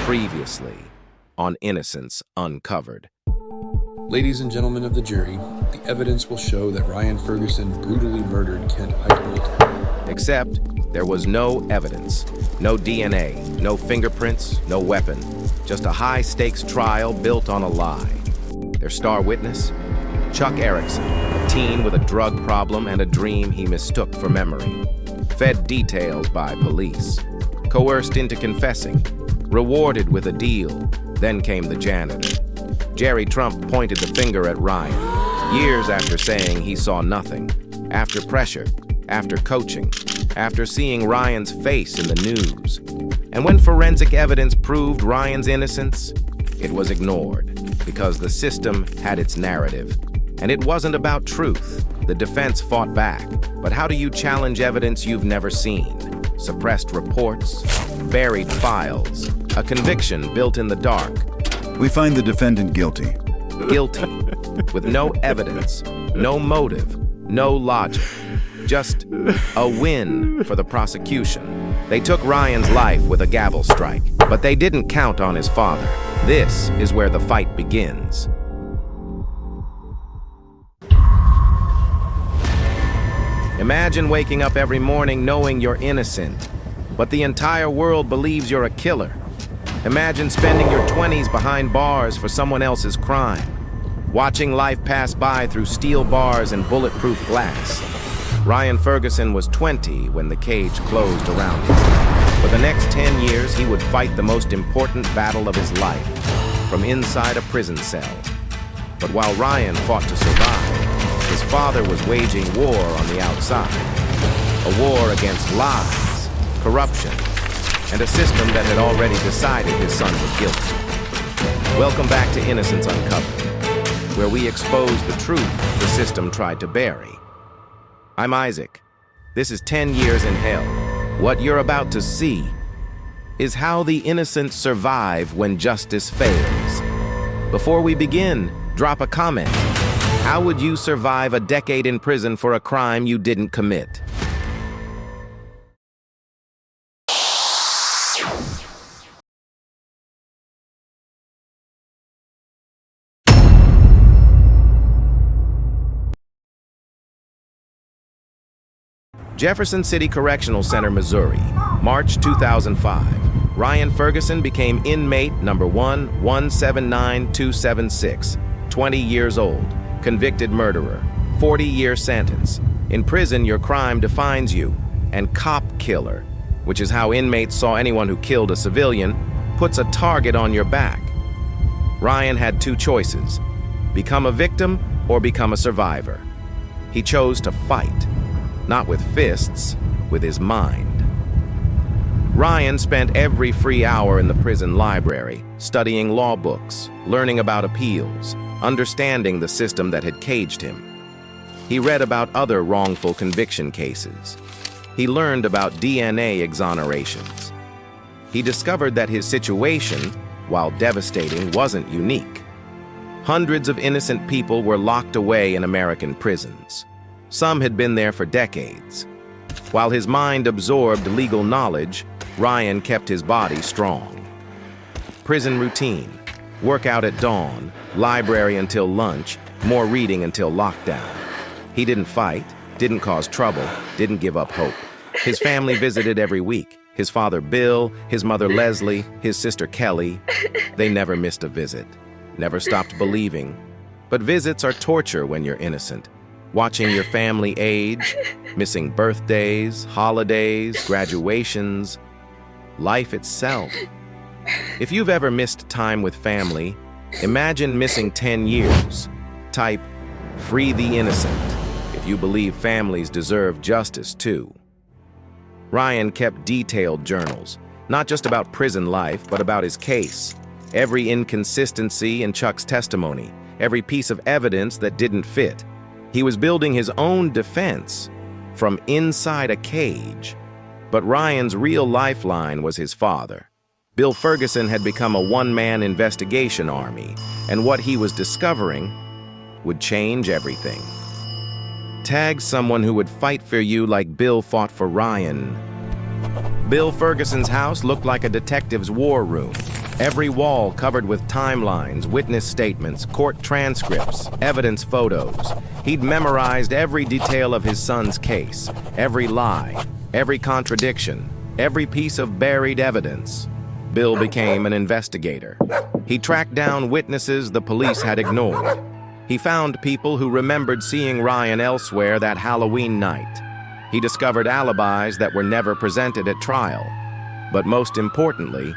Previously on Innocence Uncovered. Ladies and gentlemen of the jury, the evidence will show that Ryan Ferguson brutally murdered Kent Heitbold. Except there was no evidence, no DNA, no fingerprints, no weapon, just a high-stakes trial built on a lie. Their star witness? Chuck Erickson, a teen with a drug problem and a dream he mistook for memory. Fed details by police. Coerced into confessing. Rewarded with a deal. Then came the janitor. Jerry Trump pointed the finger at Ryan, years after saying he saw nothing. After pressure, after coaching, after seeing Ryan's face in the news. And when forensic evidence proved Ryan's innocence, it was ignored because the system had its narrative. And it wasn't about truth. The defense fought back. But how do you challenge evidence you've never seen? Suppressed reports, buried files, a conviction built in the dark. We find the defendant guilty. Guilty, with no evidence, no motive, no logic. Just a win for the prosecution. They took Ryan's life with a gavel strike, but they didn't count on his father. This is where the fight begins. Imagine waking up every morning knowing you're innocent, but the entire world believes you're a killer. Imagine spending your 20s behind bars for someone else's crime, watching life pass by through steel bars and bulletproof glass. Ryan Ferguson was 20 when the cage closed around him. For the next 10 years, he would fight the most important battle of his life, from inside a prison cell. But while Ryan fought to survive, his father was waging war on the outside. A war against lies, corruption, and a system that had already decided his son was guilty. Welcome back to Innocence Uncovered, where we expose the truth the system tried to bury. I'm Isaac. This is 10 Years in Hell. What you're about to see is how the innocent survive when justice fails. Before we begin, drop a comment. How would you survive a decade in prison for a crime you didn't commit? Jefferson City Correctional Center, Missouri, March 2005. Ryan Ferguson became inmate number 1179-276, 20 years old. Convicted murderer, 40-year sentence. In prison, your crime defines you. And cop killer, which is how inmates saw anyone who killed a civilian, puts a target on your back. Ryan had two choices: become a victim or become a survivor. He chose to fight, not with fists, with his mind. Ryan spent every free hour in the prison library, studying law books, learning about appeals, understanding the system that had caged him. He read about other wrongful conviction cases. He learned about DNA exonerations. He discovered that his situation, while devastating, wasn't unique. Hundreds of innocent people were locked away in American prisons. Some had been there for decades. While his mind absorbed legal knowledge, Ryan kept his body strong. Prison routine. Workout at dawn, library until lunch, more reading until lockdown. He didn't fight, didn't cause trouble, didn't give up hope. His family visited every week. His father Bill, his mother Leslie, his sister Kelly. They never missed a visit, never stopped believing. But visits are torture when you're innocent. Watching your family age, missing birthdays, holidays, graduations, life itself. If you've ever missed time with family, imagine missing 10 years. Type, "Free the innocent," if you believe families deserve justice too. Ryan kept detailed journals, not just about prison life, but about his case. Every inconsistency in Chuck's testimony, every piece of evidence that didn't fit. He was building his own defense from inside a cage. But Ryan's real lifeline was his father. Bill Ferguson had become a one-man investigation army, and what he was discovering would change everything. Tag someone who would fight for you like Bill fought for Ryan. Bill Ferguson's house looked like a detective's war room. Every wall covered with timelines, witness statements, court transcripts, evidence photos. He'd memorized every detail of his son's case, every lie, every contradiction, every piece of buried evidence. Bill became an investigator. He tracked down witnesses the police had ignored. He found people who remembered seeing Ryan elsewhere that Halloween night. He discovered alibis that were never presented at trial. But most importantly,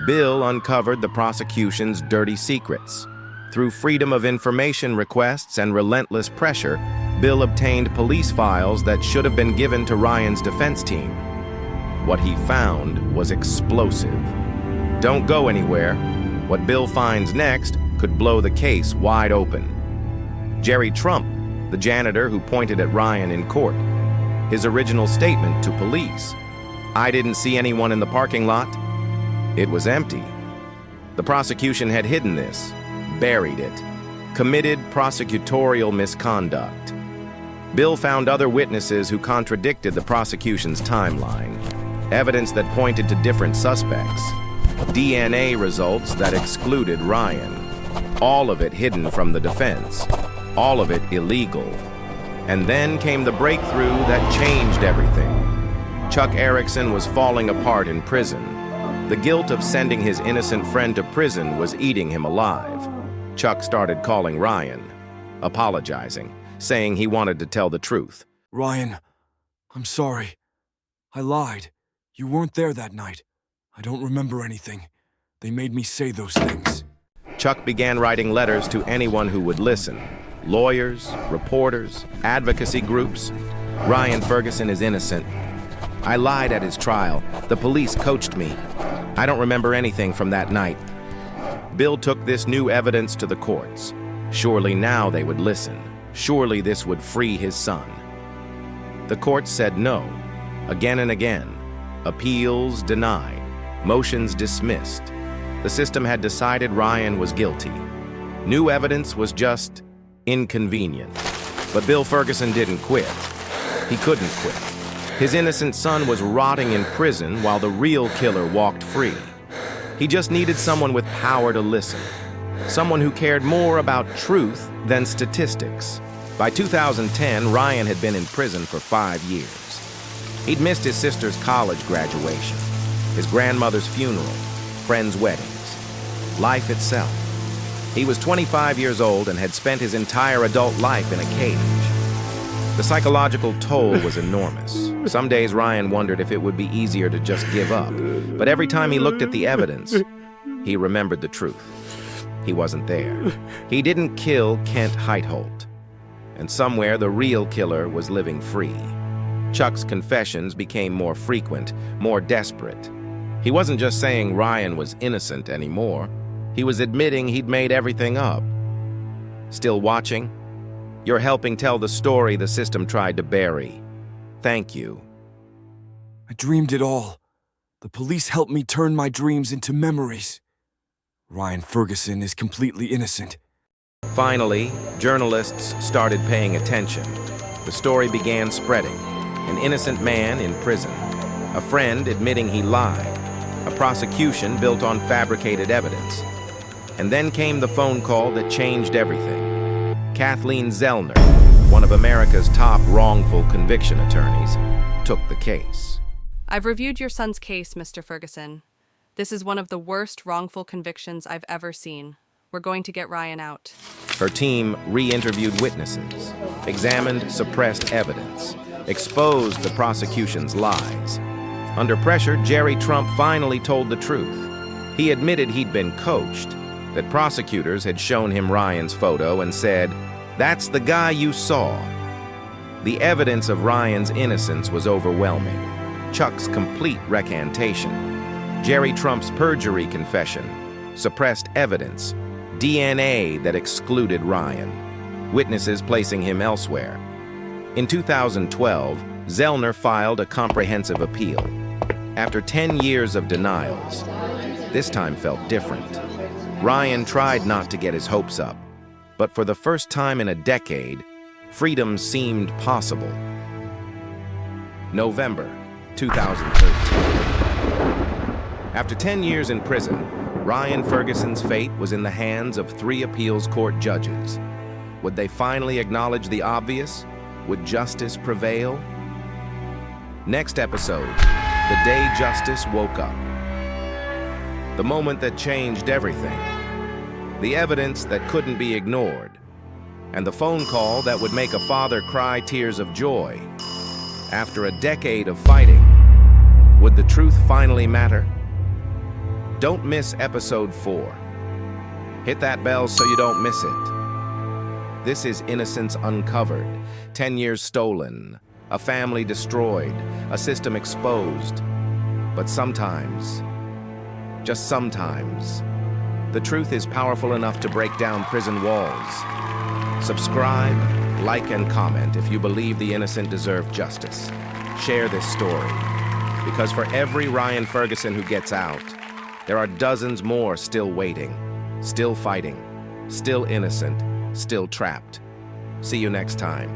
Bill uncovered the prosecution's dirty secrets. Through freedom of information requests and relentless pressure, Bill obtained police files that should have been given to Ryan's defense team. What he found was explosive. Don't go anywhere. What Bill finds next could blow the case wide open. Jerry Trump, the janitor who pointed at Ryan in court. His original statement to police: "I didn't see anyone in the parking lot." It was empty. The prosecution had hidden this, buried it, committed prosecutorial misconduct. Bill found other witnesses who contradicted the prosecution's timeline, evidence that pointed to different suspects, DNA results that excluded Ryan, all of it hidden from the defense, all of it illegal. And then came the breakthrough that changed everything. Chuck Erickson was falling apart in prison. The guilt of sending his innocent friend to prison was eating him alive. Chuck started calling Ryan, apologizing, saying he wanted to tell the truth. "Ryan, I'm sorry. I lied. You weren't there that night. I don't remember anything. They made me say those things." Chuck began writing letters to anyone who would listen. Lawyers, reporters, advocacy groups. "Ryan Ferguson is innocent. I lied at his trial. The police coached me. I don't remember anything from that night." Bill took this new evidence to the courts. Surely now they would listen. Surely this would free his son. The courts said no, again and again. Appeals denied. Motions dismissed. The system had decided Ryan was guilty. New evidence was just inconvenient. But Bill Ferguson didn't quit. He couldn't quit. His innocent son was rotting in prison while the real killer walked free. He just needed someone with power to listen. Someone who cared more about truth than statistics. By 2010, Ryan had been in prison for 5 years. He'd missed his sister's college graduation, his grandmother's funeral, friends' weddings, life itself. He was 25 years old and had spent his entire adult life in a cage. The psychological toll was enormous. Some days Ryan wondered if it would be easier to just give up. But every time he looked at the evidence, he remembered the truth. He wasn't there. He didn't kill Kent Heitholt. And somewhere the real killer was living free. Chuck's confessions became more frequent, more desperate. He wasn't just saying Ryan was innocent anymore. He was admitting he'd made everything up. Still watching? You're helping tell the story the system tried to bury. Thank you. "I dreamed it all. The police helped me turn my dreams into memories. Ryan Ferguson is completely innocent." Finally, journalists started paying attention. The story began spreading. An innocent man in prison. A friend admitting he lied. A prosecution built on fabricated evidence. And then came the phone call that changed everything. Kathleen Zellner, one of America's top wrongful conviction attorneys, took the case. "I've reviewed your son's case, Mr. Ferguson. This is one of the worst wrongful convictions I've ever seen. We're going to get Ryan out." Her team re-interviewed witnesses, examined suppressed evidence, exposed the prosecution's lies. Under pressure, Jerry Trump finally told the truth. He admitted he'd been coached, that prosecutors had shown him Ryan's photo and said, "That's the guy you saw." The evidence of Ryan's innocence was overwhelming. Chuck's complete recantation, Jerry Trump's perjury confession, suppressed evidence, DNA that excluded Ryan, witnesses placing him elsewhere. In 2012, Zellner filed a comprehensive appeal. After 10 years of denials, this time felt different. Ryan tried not to get his hopes up, but for the first time in a decade, freedom seemed possible. November 2013. After 10 years in prison, Ryan Ferguson's fate was in the hands of 3 appeals court judges. Would they finally acknowledge the obvious? Would justice prevail? Next episode, the day justice woke up. The moment that changed everything. The evidence that couldn't be ignored. And the phone call that would make a father cry tears of joy. After a decade of fighting, would the truth finally matter? Don't miss episode 4. Hit that bell so you don't miss it. This is Innocence Uncovered. 10 years stolen, a family destroyed, a system exposed. But sometimes, just sometimes, the truth is powerful enough to break down prison walls. Subscribe, like, and comment if you believe the innocent deserve justice. Share this story, because for every Ryan Ferguson who gets out, there are dozens more still waiting, still fighting, still innocent, still trapped. See you next time.